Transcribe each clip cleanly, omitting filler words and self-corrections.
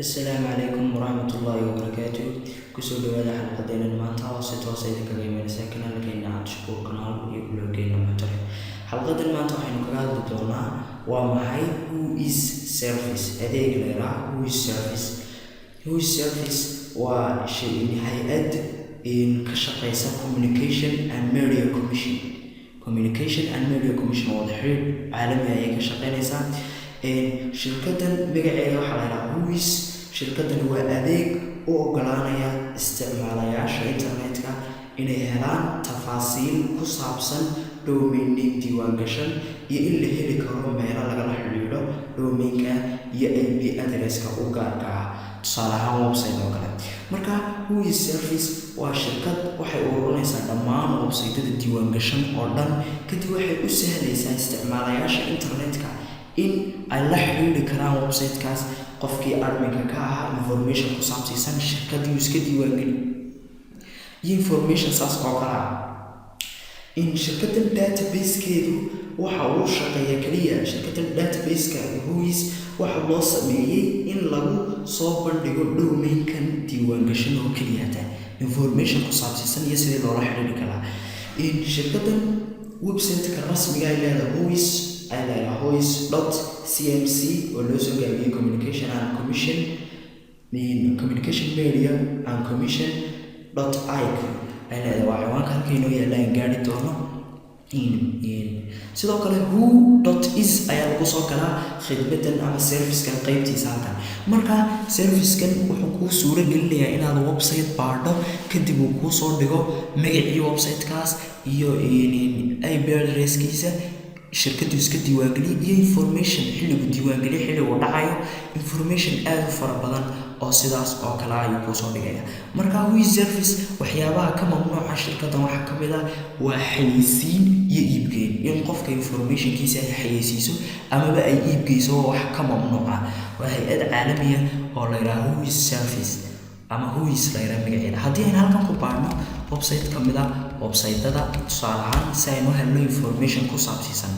السلام عليكم ورحمة الله وبركاته. كسود هذا حلقتنا المانتا وستوصي ذكري من ساكنة لكينا عن شكور قناة يقولوا كينا محترف. حلقة المانتا حين قرأت دونا ومحي who is service هذه غيرها who is service وشيء هيئة إن كشقيسة communication and media commission وضحير عالمي هي كشقيسة شركة مجاعية وحلالة who is شركة هو أديك وقلانيا استعمالياش إنترنت إنه هلان تفاصيل كصابسن دومين ديوان قشن يإلي هلي كرو ميرا لغلا حليلو دومين يأبي أدريسك وقاركا تصالحا وبسيط وكلا مركا who is service وشركة وحي أورونيسا دمان وبسيطة ديوان قشن أردن كدي وحي أسهليسا استعمالياش إنترنت in ay la xiriiri karaan website-kaas qofkii admin ka ahaa information ku saabsan shirkadii iska diiwaangeli information saas oo kala in shirkadda database-keedu waxa uu shaqeeyaa kaliya shirkadda database-ka whois waxa loo sameeyay in lagu soo bandhigo domain-kan diiwaangashan oo kaliya information ku saabsan iyo sidii loola xiriiri karaa in shirkadda website-ka rasmiga ah ee whois.cmc or also communication and commission communication media and commission.ic أنا وعوان كان كينو يلا إنجاري تونا sidoo kale who.is ayaa lagu soo galaa khidmadan ama service-kan qaybtiisa halkan marka service-kan wuxuu kuu suura gelinayaa inaad website baadho kadib uu kuu soo dhigo magacii website-kaas iyo IP address-kiisa shirkadu iska diiwaangeliyo iyo information xilligu diiwaangeliyo xilligu dhacayo information aad u fara badan oo sidaas oo kale ayuu ku soo dhigaya marka who service waxyaabaha ka mamnuuca shirkadan waxa ka mid ah waa xayeysiin iyo iibgeyn in qofka informationkiisa ay xayeysiiso amaba ay iibgeyso wax ka mamnuuca waa hay'ad caalami ah oo la yiraahdo who service ama who is la yiraahdo magaceeda haddii aan halkan ku baarno website ka mid ah website-ada tusaale ahaan si aynu helno information ku saabsan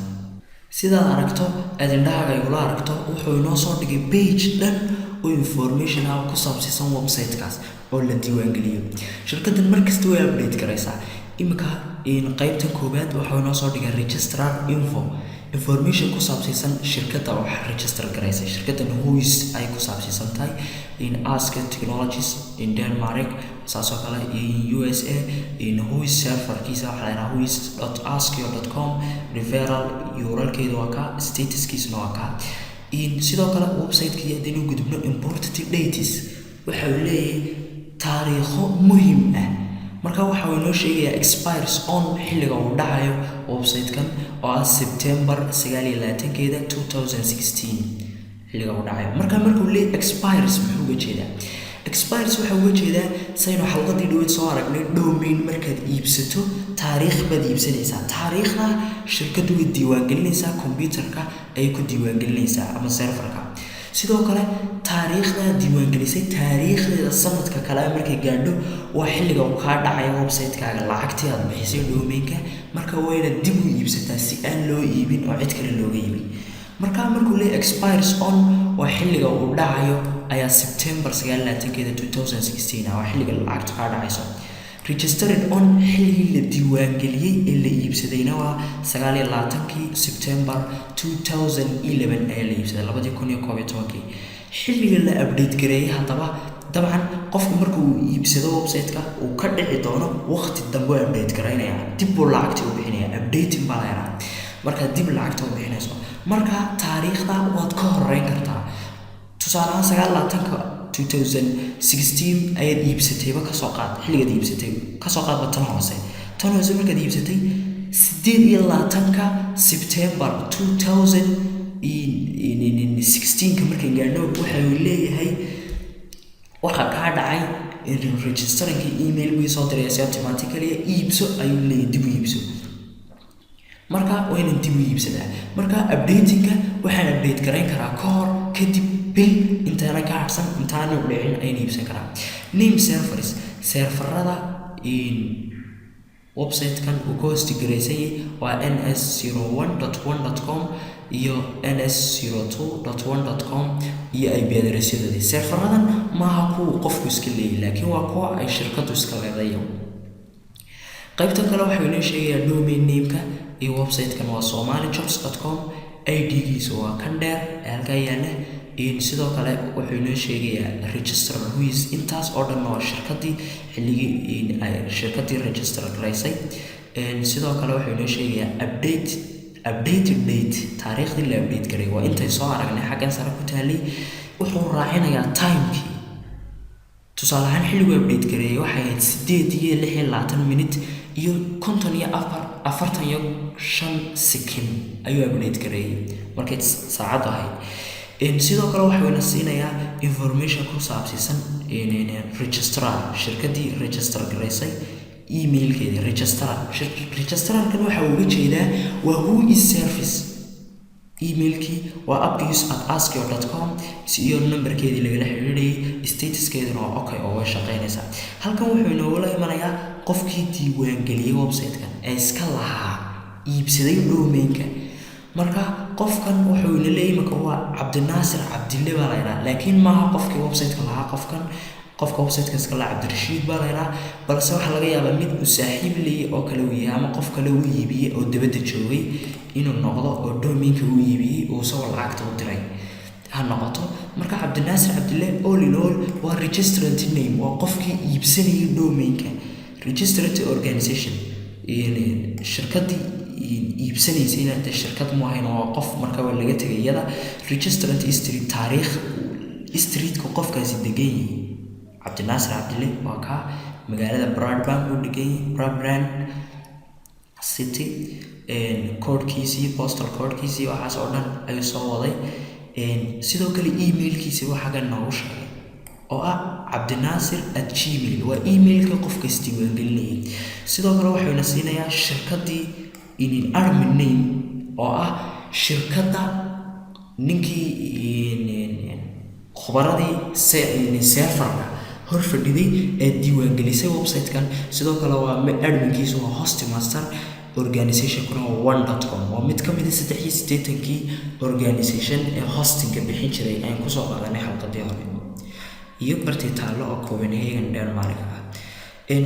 sidaad aragto adindhahaaga igula aragto wuxuu inoo soo dhigay page dhan oo information ah ku saabsan website-kaas oo la diiwaangeliyo shirkaddan markasta way update garaysaa imika qaybta koobaad wuxuu inoo soo dhigay registrar info information ku saabsan shirkadda waxa register garaysa shirkaddan whois ay ku saabsan tahay in ask technologies in Denmark saasoo kale in USA in whois serverkiisa waxa la yiraahdaa whois.askyo.com referral url-keedu waa ka statuskiisuna waa ka sidoo kale website-kii hadii uu gudubno important dates waxa uu leeyahay taariikho muhiim ah marka waxa uu inoo sheegayaa expires on xilliga uu dhacayo website-kan oo ah September 29keeda 2016 xilliga uu dhacayo marka markuu leeyahay expires muxuu uga jeedaa expires waxa uu uga jeedaa sayno xalqadii dhaweyd soo aragnay domain markaad iibsato taariikh baad iibsanaysaa taariikhda shirkadu way diiwaangelinaysaa computerka ay ku diiwaangelinaysaa ama serverka sidoo kale taariikhda diiwaangelisay taariikhdeeda sanadka kale markay gaadho waa xilliga uu ka dhacayo website-kaaga lacagtii aad bixisay domain-ka marka wayna dib u iibsataa si aan loo iibin oo cid kale looga iibin marka markuu leeyahay expires on waa xilliga uu dhacayo ayaa September 29keeda 2016 waa xilliga lacagta ka dhacayso registered on xilligii la diiwaangeliyay ee la iibsadayna waa 29kii September 2011 ayaa la iibsaday 2011 xilliga la update gareeyay haddaba dabcan qofku markuu iibsado website-ka uu ka dhici doono waqti dambe update gareynaya dib uu lacagta u bixinaya updating baa la yiraahdaa marka dib lacagta u bixinayso marka taariikhda waad ka horeyn kartaa tusaale ahaan 2016 ayaad iibsatayba ka soo qaad xilligaad iibsatay ka soo qaad tan hoose markaad iibsatay 28ka September 2016 markay gaadho waxa uu leeyahay waxa ka dhacay registering email buu soo diray automatically iibso ayuu leeyahay dib u iibso marka wayna dib u iibsadaa marka updating-ka waxaan update gareyn karaa ka hor kadib bil intaana ka harsan intaana u dhicin ayna iibsan karaa name serverada website-kan uu ka hosti garaysay waa ns01.1.com iyo ns02.1.com iyo IP address-yadoodii. Serveradan maaha kuwa qofku iska leeyahay, laakiin waa kuwa ay shirkadu iska leedahay. qaybta kale waxay inoo sheegayaa domain name-ka iyo website-kan waa somalijobs.com, ID-giisa waa kan dheer ee halkaa yaalla. sidoo kale wuxuu inoo sheegayaa register whois, intaas oo dhan waa shirkadii xilligii ay shirkadii register garaysay. sidoo kale wuxuu inoo sheegayaa updated date, taariikhdii la update garay waa intay soo aragnay xaggan sare ku taalay. wuxuu raacinayaa timekii, tusaale ahaan xilligu update gareeyay waxay ahayd 8:26 minute iyo 54.45 second ayuu update gareeyay markay saacad ahayd. sidoo kale waxuu ina siinayaa information ku saabsan registrar, shirkadii register garaysay, emailkeedii registrarkan waxa uu uga jeedaa waa who is service, emailkii waa abuse@askio.com iyo numberkeedii lagala xiriirayay, statuskeeduna waa okay oo way shaqaynaysaa. halkan wuxuu inoola imanayaa qofkii diiwaangeliyay website-kan ee iska lahaa iibsaday domain-ka. marka qofkan wuxuu ina leeyahay marka waa Cabdinaasir Cabdille baa la yiraahdaa, laakiin maaha qofkii website-ka lahaa. qofka website-ka iska lahaa Cabdirashiid baa la yiraahdaa, balse waxa laga yaabaa mid uu saaxiib leeyahay oo kale uu yahay ama qof kale uu iibiyay oo dibadda joogay inuu noqdo oo domain-ka uu iibiyay oo soo lacagta u diray ha noqoto. marka Cabdinaasir Cabdille all in all waa registrant name, waa qofkii iibsanayay domain-ka. registrant organization shirkadii iibsanaysa inaad shirkad mu ahayn oo qof marka waa laga tagay iyada. registrant street, taariikh streetka qofkaasi degan yahay. Cabdinaasir Cabdille waa ka magaalada Bradbank uu degan yahay, Bradbank city, koodhkiisii, postal koodhkiisii, waxaas oo dhan ayuu soo waday. sidoo kale emailkiisa waxa xaggan noogu sheegay oo ah cabdinaasir@gmail, waa emailka qofka isdiiwaangelinayay. sidoo kale wuxuu ina siinayaa shirkadii admin name oo ah shirkadda ninkii khubaradii serverka hor fadhiday ee diiwaangelisay website-kan. sidoo kale waa adminkiisu waa hostmaster, organization-kuna waa 1.com, waa mid ka mid ah 83 organization ee hosting-ka bixin jiray aan kusoo qaadanay xalqadii hore iyo bartii taallo oo Copenhagen Denmark ah.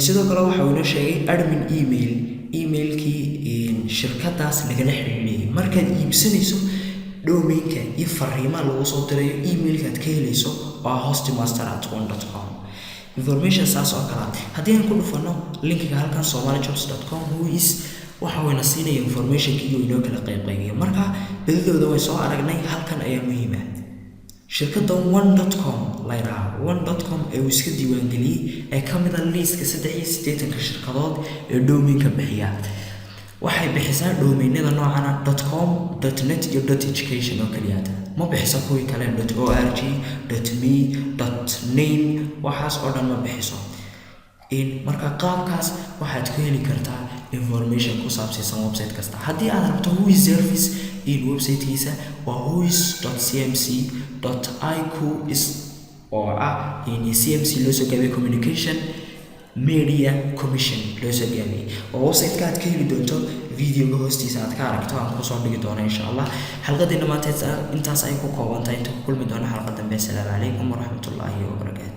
sidoo kale waxa uu inoo sheegay admin emailkii shirkadaas lagala xiriirayay. markaad iibsanayso domain-ka iyo fariimaha lagu soo dirayo emailkaad ka helayso waa hostmaster@1.com. information saas oo kale haddii aan ku dhufano linkiga halkan somalijobs.com whois waxa uu ina siinaya information-kii iyo inoo kala qaybqaybiyo. marka badidooda way soo aragnay, halkan ayaa muhiim ah. shirkadda 1.com la yiraahdo 1.com ee uu iska diiwaangeliyay ee ka mid ah liiska 83 shirkadood ee domain-ka bixiya. waxay bixisaa domainada noocana .com, .net iyo .education oo kaliya. ma bixiso kuwii kale .org, .me, .name, waxaas oo dhan ma bixiso. marka qaabkaas waxaad ku heli kartaa information ku saabsan website kasta. haddii aad rabto who is service website-kiisa waa whois.iqis oo ah CMC loo soo gaabiyay Communication Media Commission loo soo gaabiyay. oo website-ka aad ka heli doonto videoga hoostiisa aad ka aragto aan kusoo dhigi doono insha Allah. xalqadii dhamaanteed intaas ay ku kooban tahay. inta ku kulmi doono xalqad dambe. Assalaamu calaykum waraxmatullaahi wabarakaatuh.